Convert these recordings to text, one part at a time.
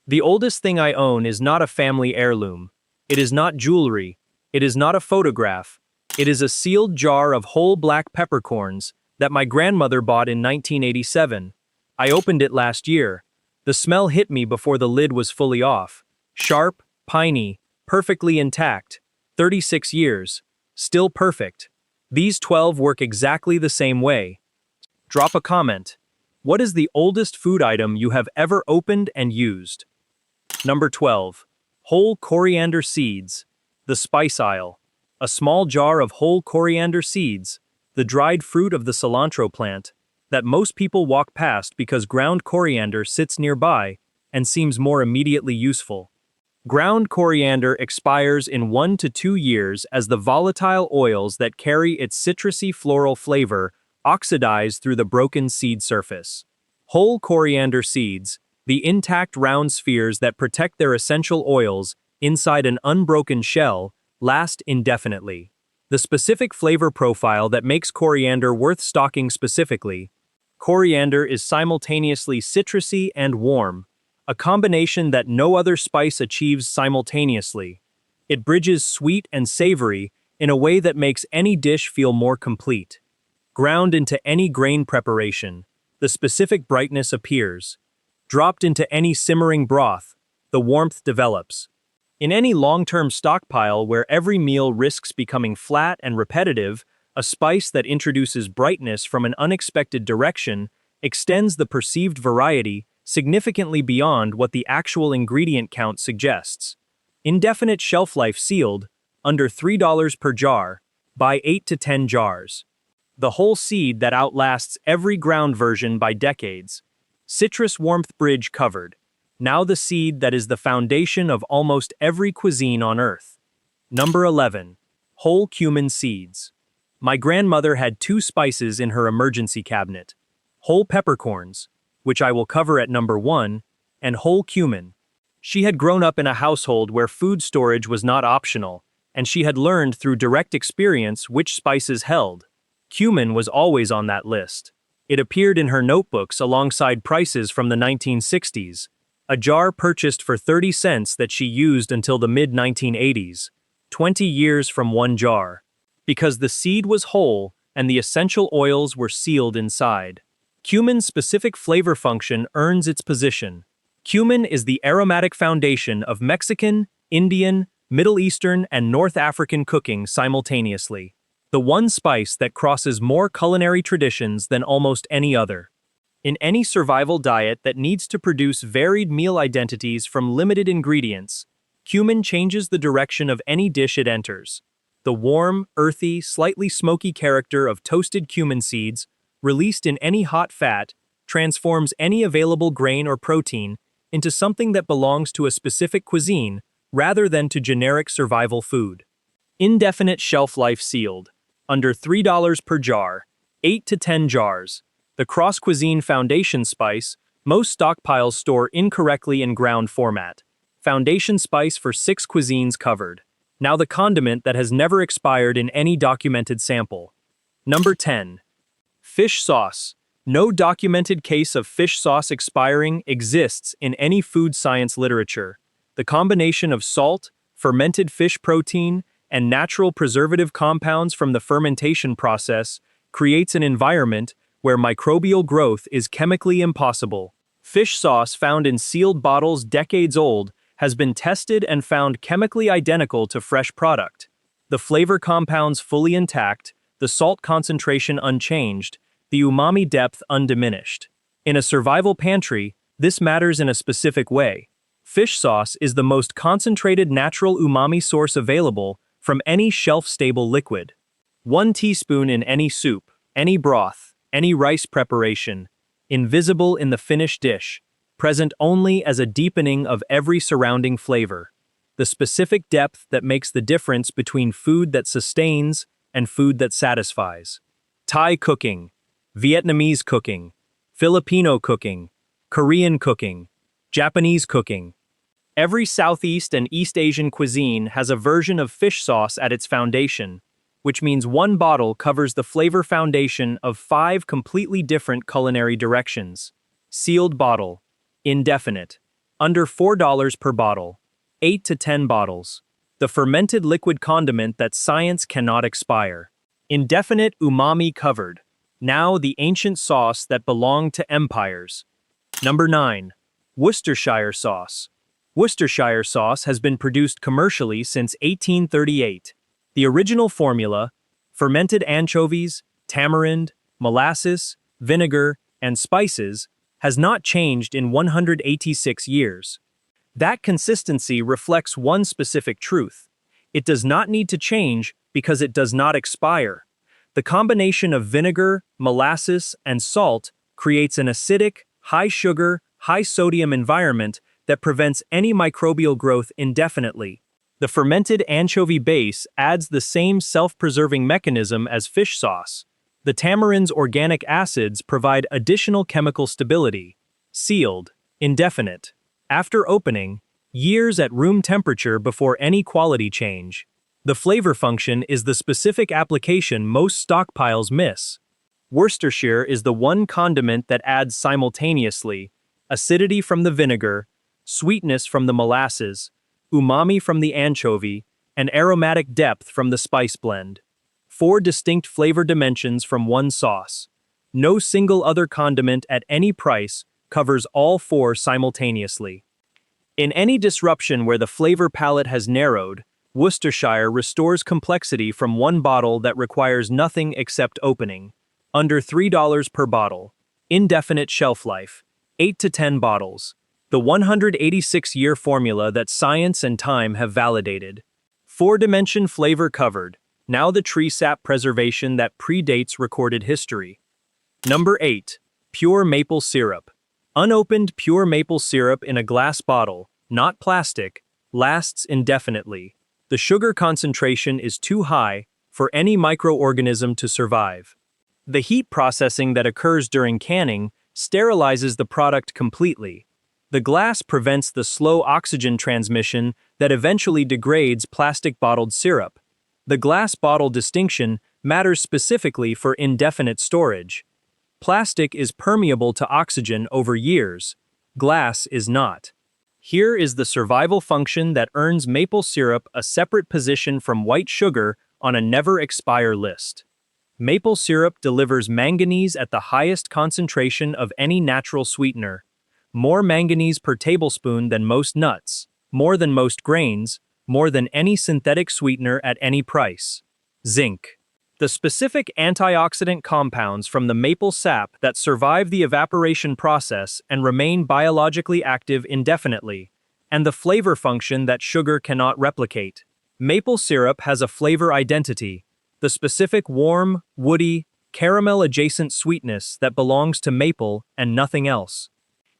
The oldest thing I own is not a family heirloom. It is not jewelry. It is not a photograph. It is a sealed jar of whole black peppercorns that my grandmother bought in 1987. I opened it last year. The smell hit me before the lid was fully off. Sharp, piney, perfectly intact. 36 years. Still perfect. These 12 work exactly the same way. Drop a comment. What is the oldest food item you have ever opened and used? Number 12. Whole coriander seeds. The spice aisle. A small jar of whole coriander seeds, the dried fruit of the cilantro plant, that most people walk past because ground coriander sits nearby and seems more immediately useful. Ground coriander expires in 1 to 2 years as the volatile oils that carry its citrusy floral flavor oxidize through the broken seed surface. Whole coriander seeds, the intact round spheres that protect their essential oils inside an unbroken shell, last indefinitely. The specific flavor profile that makes coriander worth stocking specifically. Coriander is simultaneously citrusy and warm, a combination that no other spice achieves simultaneously. It bridges sweet and savory in a way that makes any dish feel more complete. Ground into any grain preparation, the specific brightness appears. Dropped into any simmering broth, the warmth develops. In any long-term stockpile where every meal risks becoming flat and repetitive, a spice that introduces brightness from an unexpected direction extends the perceived variety significantly beyond what the actual ingredient count suggests. Indefinite shelf life sealed, under $3 per jar, buy 8 to 10 jars. The whole seed that outlasts every ground version by decades. Citrus warmth bridge covered. Now the seed that is the foundation of almost every cuisine on Earth. Number 11. Whole cumin seeds. My grandmother had 2 spices in her emergency cabinet. Whole peppercorns, which I will cover at number 1, and whole cumin. She had grown up in a household where food storage was not optional, and she had learned through direct experience which spices held. Cumin was always on that list. It appeared in her notebooks alongside prices from the 1960s. A jar purchased for 30 cents that she used until the mid-1980s, 20 years from one jar, because the seed was whole and the essential oils were sealed inside. Cumin's specific flavor function earns its position. Cumin is the aromatic foundation of Mexican, Indian, Middle Eastern, and North African cooking simultaneously. The one spice that crosses more culinary traditions than almost any other. In any survival diet that needs to produce varied meal identities from limited ingredients, cumin changes the direction of any dish it enters. The warm, earthy, slightly smoky character of toasted cumin seeds, released in any hot fat, transforms any available grain or protein into something that belongs to a specific cuisine rather than to generic survival food. Indefinite shelf life sealed, under $3 per jar, 8 to 10 jars. The cross-cuisine foundation spice, most stockpiles store incorrectly in ground format. Foundation spice for 6 cuisines covered. Now the condiment that has never expired in any documented sample. Number 10. Fish sauce. No documented case of fish sauce expiring exists in any food science literature. The combination of salt, fermented fish protein, and natural preservative compounds from the fermentation process creates an environment where microbial growth is chemically impossible. Fish sauce found in sealed bottles decades old has been tested and found chemically identical to fresh product. The flavor compounds fully intact, the salt concentration unchanged, the umami depth undiminished. In a survival pantry, this matters in a specific way. Fish sauce is the most concentrated natural umami source available from any shelf-stable liquid. 1 teaspoon in any soup, any broth, any rice preparation, invisible in the finished dish, present only as a deepening of every surrounding flavor. The specific depth that makes the difference between food that sustains and food that satisfies. Thai cooking, Vietnamese cooking, Filipino cooking, Korean cooking, Japanese cooking. Every Southeast and East Asian cuisine has a version of fish sauce at its foundation, which means one bottle covers the flavor foundation of 5 completely different culinary directions. Sealed bottle. Indefinite. Under $4 per bottle. 8 to 10 bottles. The fermented liquid condiment that science cannot expire. Indefinite umami covered. Now the ancient sauce that belonged to empires. Number 9. Worcestershire sauce. Worcestershire sauce has been produced commercially since 1838. The original formula, fermented anchovies, tamarind, molasses, vinegar, and spices, has not changed in 186 years. That consistency reflects one specific truth. It does not need to change because it does not expire. The combination of vinegar, molasses, and salt creates an acidic, high-sugar, high-sodium environment that prevents any microbial growth indefinitely. The fermented anchovy base adds the same self-preserving mechanism as fish sauce. The tamarind's organic acids provide additional chemical stability. Sealed, indefinite. After opening, years at room temperature before any quality change. The flavor function is the specific application most stockpiles miss. Worcestershire is the one condiment that adds simultaneously acidity from the vinegar, sweetness from the molasses, umami from the anchovy, and aromatic depth from the spice blend. 4 distinct flavor dimensions from one sauce. No single other condiment at any price covers all 4 simultaneously. In any disruption where the flavor palette has narrowed, Worcestershire restores complexity from one bottle that requires nothing except opening. Under $3 per bottle. Indefinite shelf life. 8 to 10 bottles. The 186-year formula that science and time have validated. 4-dimension flavor covered. Now the tree sap preservation that predates recorded history. Number 8. Pure maple syrup. Unopened pure maple syrup in a glass bottle, not plastic, lasts indefinitely. The sugar concentration is too high for any microorganism to survive. The heat processing that occurs during canning sterilizes the product completely. The glass prevents the slow oxygen transmission that eventually degrades plastic-bottled syrup. The glass bottle distinction matters specifically for indefinite storage. Plastic is permeable to oxygen over years. Glass is not. Here is the survival function that earns maple syrup a separate position from white sugar on a never-expire list. Maple syrup delivers manganese at the highest concentration of any natural sweetener. More manganese per tablespoon than most nuts, more than most grains, more than any synthetic sweetener at any price. Zinc. The specific antioxidant compounds from the maple sap that survive the evaporation process and remain biologically active indefinitely, and the flavor function that sugar cannot replicate. Maple syrup has a flavor identity, the specific warm, woody, caramel-adjacent sweetness that belongs to maple and nothing else.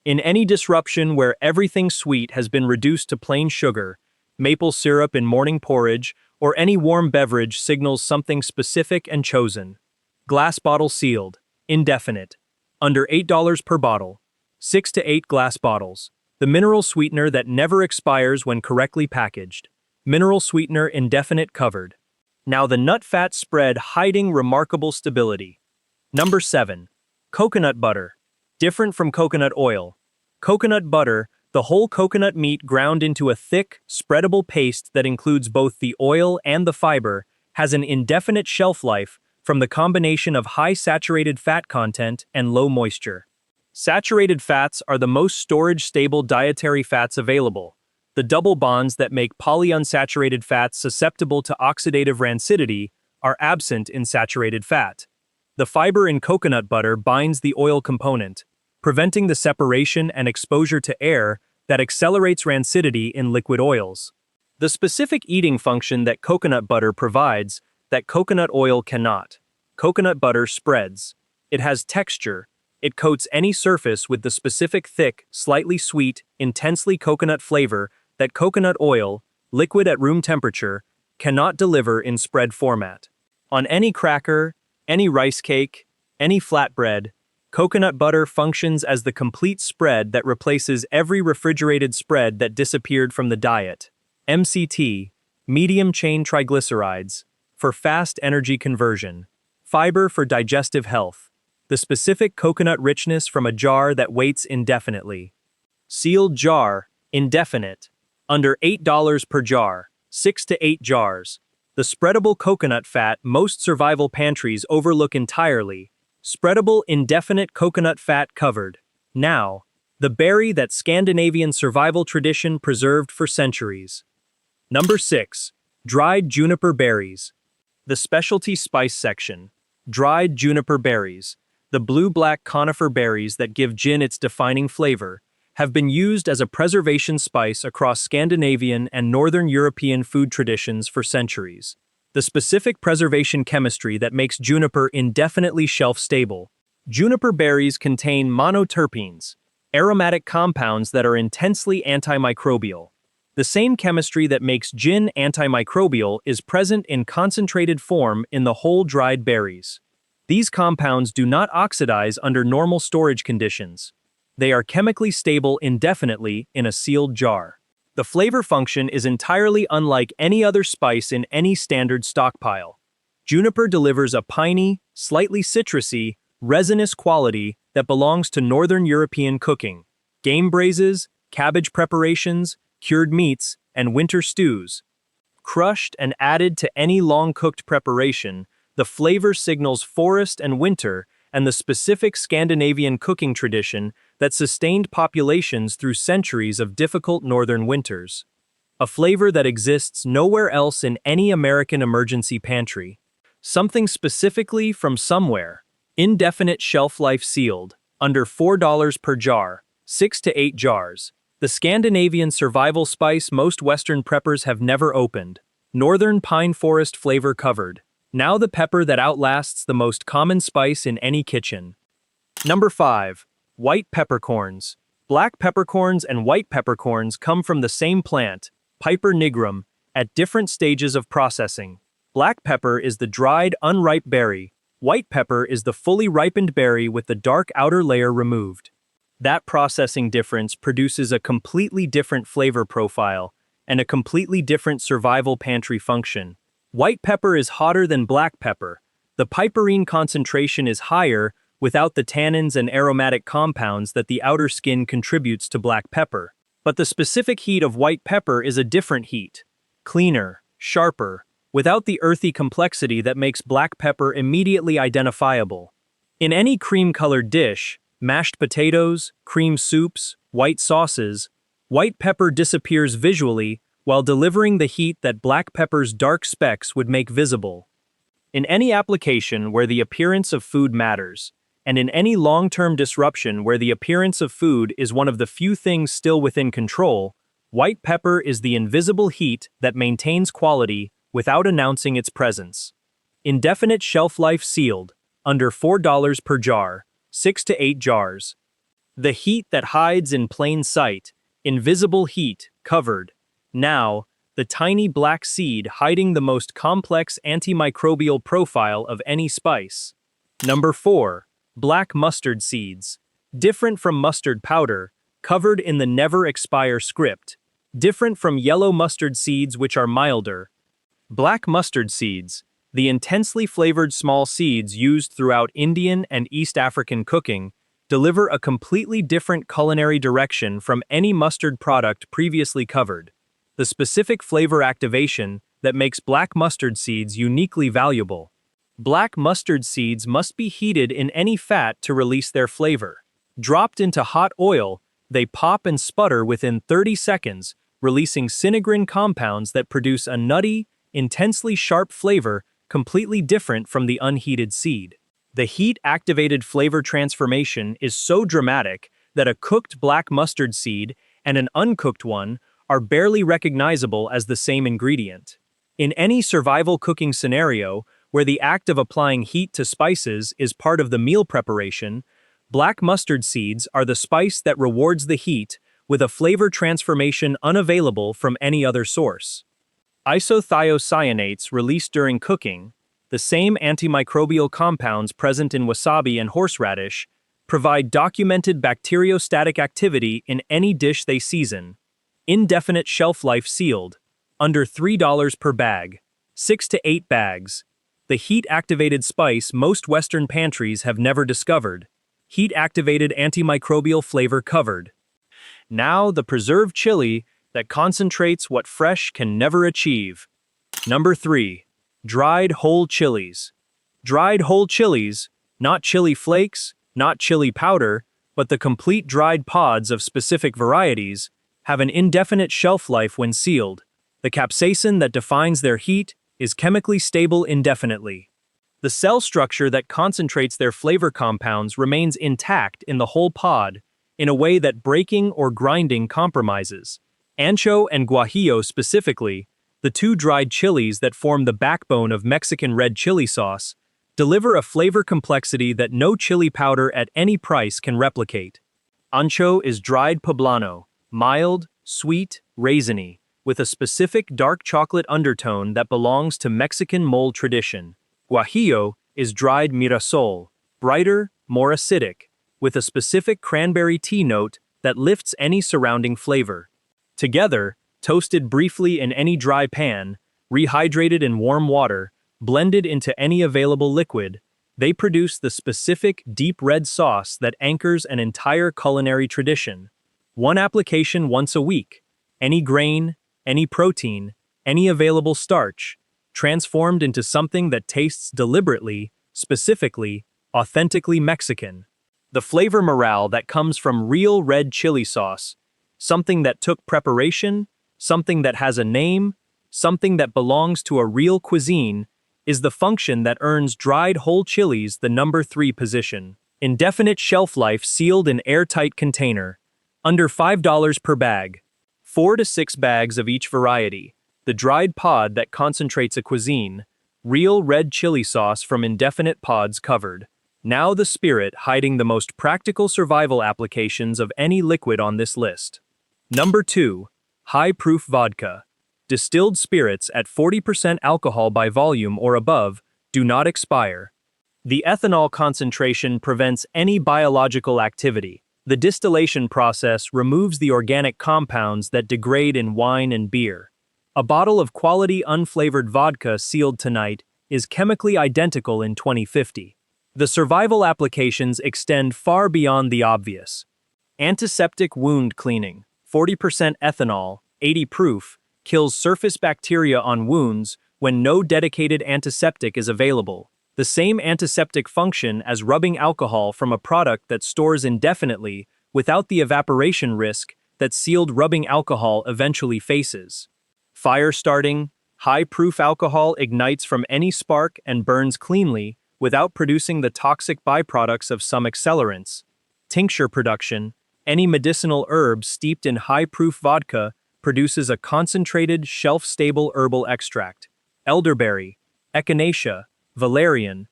In any disruption where everything sweet has been reduced to plain sugar, maple syrup in morning porridge or any warm beverage signals something specific and chosen. Glass bottle sealed, indefinite, under $8 per bottle, 6 to 8 glass bottles. The mineral sweetener that never expires when correctly packaged. Mineral sweetener indefinite covered. Now the nut fat spread hiding remarkable stability. Number 7. Coconut butter. Different from coconut oil. Coconut butter, the whole coconut meat ground into a thick, spreadable paste that includes both the oil and the fiber, has an indefinite shelf life from the combination of high saturated fat content and low moisture. Saturated fats are the most storage-stable dietary fats available. The double bonds that make polyunsaturated fats susceptible to oxidative rancidity are absent in saturated fat. The fiber in coconut butter binds the oil component, preventing the separation and exposure to air that accelerates rancidity in liquid oils. The specific eating function that coconut butter provides that coconut oil cannot. Coconut butter spreads. It has texture. It coats any surface with the specific thick, slightly sweet, intensely coconut flavor that coconut oil, liquid at room temperature, cannot deliver in spread format. On any cracker, any rice cake, any flatbread, coconut butter functions as the complete spread that replaces every refrigerated spread that disappeared from the diet. MCT, medium-chain triglycerides, for fast energy conversion. Fiber for digestive health. The specific coconut richness from a jar that waits indefinitely. Sealed jar, indefinite. Under $8 per jar, 6 to 8 jars. The spreadable coconut fat most survival pantries overlook entirely. Spreadable indefinite coconut fat covered. Now, the berry that Scandinavian survival tradition preserved for centuries. Number 6. Dried juniper berries. The specialty spice section. Dried juniper berries, the blue-black conifer berries that give gin its defining flavor, have been used as a preservation spice across Scandinavian and Northern European food traditions for centuries. The specific preservation chemistry that makes juniper indefinitely shelf-stable. Juniper berries contain monoterpenes, aromatic compounds that are intensely antimicrobial. The same chemistry that makes gin antimicrobial is present in concentrated form in the whole dried berries. These compounds do not oxidize under normal storage conditions. They are chemically stable indefinitely in a sealed jar. The flavor function is entirely unlike any other spice in any standard stockpile. Juniper delivers a piney, slightly citrusy, resinous quality that belongs to Northern European cooking. Game braises, cabbage preparations, cured meats, and winter stews. Crushed and added to any long-cooked preparation, the flavor signals forest and winter and the specific Scandinavian cooking tradition that sustained populations through centuries of difficult northern winters. A flavor that exists nowhere else in any American emergency pantry. Something specifically from somewhere. Indefinite shelf life sealed, under $4 per jar, 6 to 8 jars. The Scandinavian survival spice most Western preppers have never opened. Northern pine forest flavor covered. Now the pepper that outlasts the most common spice in any kitchen. Number 5. White peppercorns. Black peppercorns and white peppercorns come from the same plant, Piper nigrum, at different stages of processing. Black pepper is the dried, unripe berry. White pepper is the fully ripened berry with the dark outer layer removed. That processing difference produces a completely different flavor profile and a completely different survival pantry function. White pepper is hotter than black pepper. The piperine concentration is higher without the tannins and aromatic compounds that the outer skin contributes to black pepper. But the specific heat of white pepper is a different heat. Cleaner, sharper, without the earthy complexity that makes black pepper immediately identifiable. In any cream-colored dish, mashed potatoes, cream soups, white sauces, white pepper disappears visually while delivering the heat that black pepper's dark specks would make visible. In any application where the appearance of food matters, and in any long-term disruption where the appearance of food is one of the few things still within control, white pepper is the invisible heat that maintains quality without announcing its presence. Indefinite shelf life sealed, under $4 per jar, 6 to 8 jars. The heat that hides in plain sight, invisible heat, covered. Now, the tiny black seed hiding the most complex antimicrobial profile of any spice. Number 4. Black mustard seeds. Different from mustard powder, covered in the never expire script. Different from yellow mustard seeds which are milder. Black mustard seeds, the intensely flavored small seeds used throughout Indian and East African cooking, deliver a completely different culinary direction from any mustard product previously covered. The specific flavor activation that makes black mustard seeds uniquely valuable. Black mustard seeds must be heated in any fat to release their flavor. Dropped into hot oil, they pop and sputter within 30 seconds, releasing sinigrin compounds that produce a nutty, intensely sharp flavor completely different from the unheated seed. The heat-activated flavor transformation is so dramatic that a cooked black mustard seed and an uncooked one are barely recognizable as the same ingredient. In any survival cooking scenario where the act of applying heat to spices is part of the meal preparation, black mustard seeds are the spice that rewards the heat with a flavor transformation unavailable from any other source. Isothiocyanates released during cooking, the same antimicrobial compounds present in wasabi and horseradish, provide documented bacteriostatic activity in any dish they season. Indefinite shelf life sealed, under $3 per bag, 6 to 8 bags. The heat-activated spice most Western pantries have never discovered. Heat-activated antimicrobial flavor covered. Now the preserved chili that concentrates what fresh can never achieve. Number 3. Dried whole chilies. Dried whole chilies, not chili flakes, not chili powder, but the complete dried pods of specific varieties, have an indefinite shelf life when sealed. The capsaicin that defines their heat is chemically stable indefinitely. The cell structure that concentrates their flavor compounds remains intact in the whole pod, in a way that breaking or grinding compromises. Ancho and guajillo specifically, the two dried chilies that form the backbone of Mexican red chili sauce, deliver a flavor complexity that no chili powder at any price can replicate. Ancho is dried poblano, mild, sweet, raisiny, with a specific dark chocolate undertone that belongs to Mexican mole tradition. Guajillo is dried mirasol, brighter, more acidic, with a specific cranberry tea note that lifts any surrounding flavor. Together, toasted briefly in any dry pan, rehydrated in warm water, blended into any available liquid, they produce the specific deep red sauce that anchors an entire culinary tradition. One application once a week, any grain, any protein, any available starch, transformed into something that tastes deliberately, specifically, authentically Mexican. The flavor morale that comes from real red chili sauce, something that took preparation, something that has a name, something that belongs to a real cuisine, is the function that earns dried whole chilies the number 3 position. Indefinite shelf life sealed in airtight container. Under $5 per bag. 4 to 6 bags of each variety. The dried pod that concentrates a cuisine. Real red chili sauce from indefinite pods covered. Now the spirit hiding the most practical survival applications of any liquid on this list. Number 2. High-proof vodka. Distilled spirits at 40% alcohol by volume or above do not expire. The ethanol concentration prevents any biological activity. The distillation process removes the organic compounds that degrade in wine and beer. A bottle of quality unflavored vodka sealed tonight is chemically identical in 2050. The survival applications extend far beyond the obvious. Antiseptic wound cleaning, 40% ethanol, 80 proof, kills surface bacteria on wounds when no dedicated antiseptic is available. The same antiseptic function as rubbing alcohol from a product that stores indefinitely without the evaporation risk that sealed rubbing alcohol eventually faces. Fire starting, high-proof alcohol ignites from any spark and burns cleanly without producing the toxic byproducts of some accelerants. Tincture production, any medicinal herb steeped in high-proof vodka produces a concentrated, shelf-stable herbal extract. Elderberry, echinacea, valerian,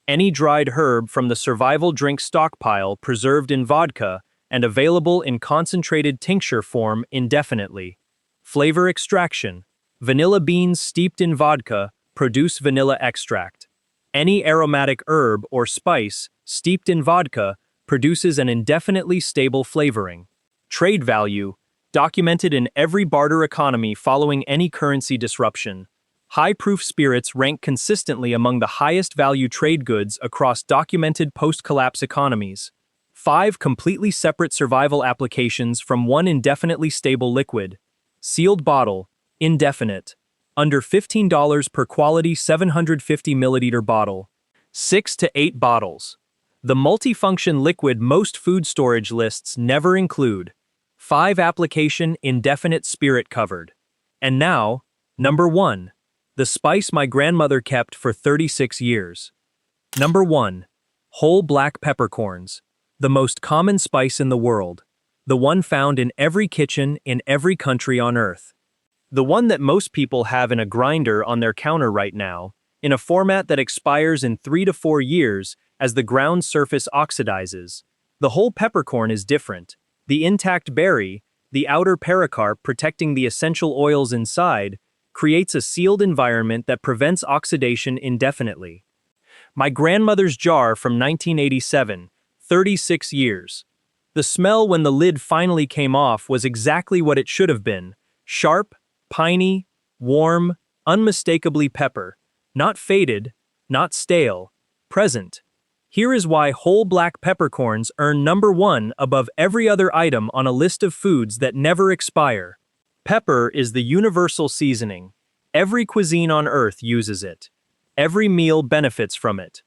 any dried herb from the survival drink stockpile preserved in vodka and available in concentrated tincture form indefinitely. Flavor extraction, vanilla beans steeped in vodka produce vanilla extract. Any aromatic herb or spice steeped in vodka produces an indefinitely stable flavoring. Trade value, documented in every barter economy following any currency disruption. High-proof spirits rank consistently among the highest value trade goods across documented post-collapse economies. 5 completely separate survival applications from one indefinitely stable liquid. Sealed bottle, indefinite. Under $15 per quality 750 milliliter bottle. 6 to 8 bottles. The multifunction liquid most food storage lists never include. 5 application indefinite spirit covered. And now, number 1. The spice my grandmother kept for 36 years. Number 1. Whole black peppercorns. The most common spice in the world. The one found in every kitchen in every country on earth. The one that most people have in a grinder on their counter right now, in a format that expires in 3 to 4 years as the ground surface oxidizes. The whole peppercorn is different. The intact berry, the outer pericarp protecting the essential oils inside, creates a sealed environment that prevents oxidation indefinitely. My grandmother's jar from 1987, 36 years. The smell when the lid finally came off was exactly what it should have been. Sharp, piney, warm, unmistakably pepper. Not faded, not stale, present. Here is why whole black peppercorns earn number 1 above every other item on a list of foods that never expire. Pepper is the universal seasoning. Every cuisine on earth uses it. Every meal benefits from it.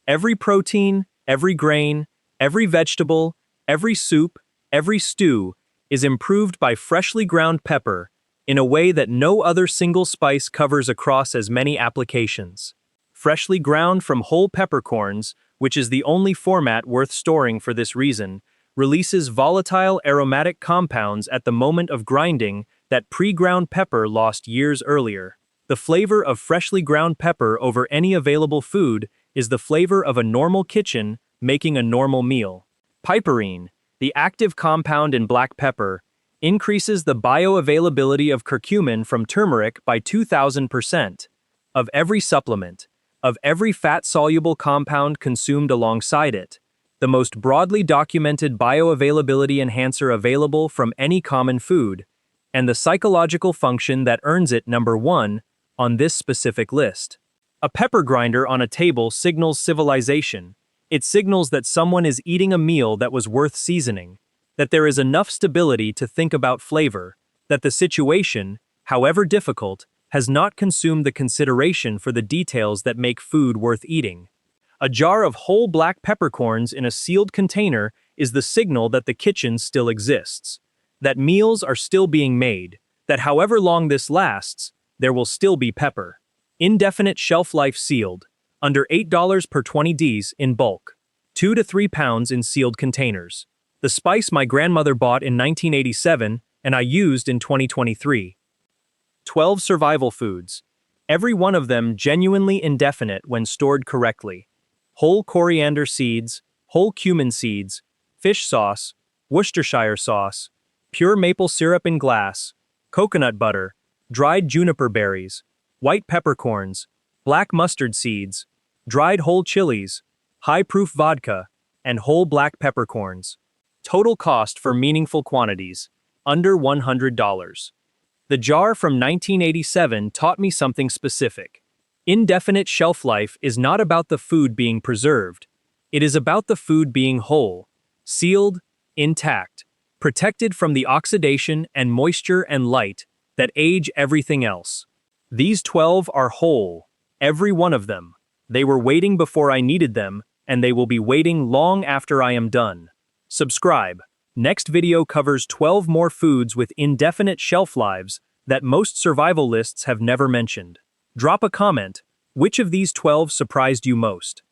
Every protein, every grain, every vegetable, every soup, every stew is improved by freshly ground pepper in a way that no other single spice covers across as many applications. Freshly ground from whole peppercorns, which is the only format worth storing for this reason, releases volatile aromatic compounds at the moment of grinding that pre-ground pepper lost years earlier. The flavor of freshly ground pepper over any available food is the flavor of a normal kitchen making a normal meal. Piperine, the active compound in black pepper, increases the bioavailability of curcumin from turmeric by 2,000%. Of every supplement, of every fat-soluble compound consumed alongside it, the most broadly documented bioavailability enhancer available from any common food, and the psychological function that earns it number 1 on this specific list. A pepper grinder on a table signals civilization. It signals that someone is eating a meal that was worth seasoning, that there is enough stability to think about flavor, that the situation, however difficult, has not consumed the consideration for the details that make food worth eating. A jar of whole black peppercorns in a sealed container is the signal that the kitchen still exists, that meals are still being made, that however long this lasts, there will still be pepper. Indefinite shelf life sealed, under $8 per 20 Ds in bulk, 2 to 3 pounds in sealed containers. The spice my grandmother bought in 1987 and I used in 2023. 12 survival foods, every one of them genuinely indefinite when stored correctly. Whole coriander seeds, whole cumin seeds, fish sauce, Worcestershire sauce, pure maple syrup in glass, coconut butter, dried juniper berries, white peppercorns, black mustard seeds, dried whole chilies, high-proof vodka, and whole black peppercorns. Total cost for meaningful quantities, under $100. The jar from 1987 taught me something specific. Indefinite shelf life is not about the food being preserved. It is about the food being whole, sealed, intact, protected from the oxidation and moisture and light that age everything else. These 12 are whole, every one of them. They were waiting before I needed them, and they will be waiting long after I am done. Subscribe. Next video covers 12 more foods with indefinite shelf lives that most survival lists have never mentioned. Drop a comment. Which of these 12 surprised you most?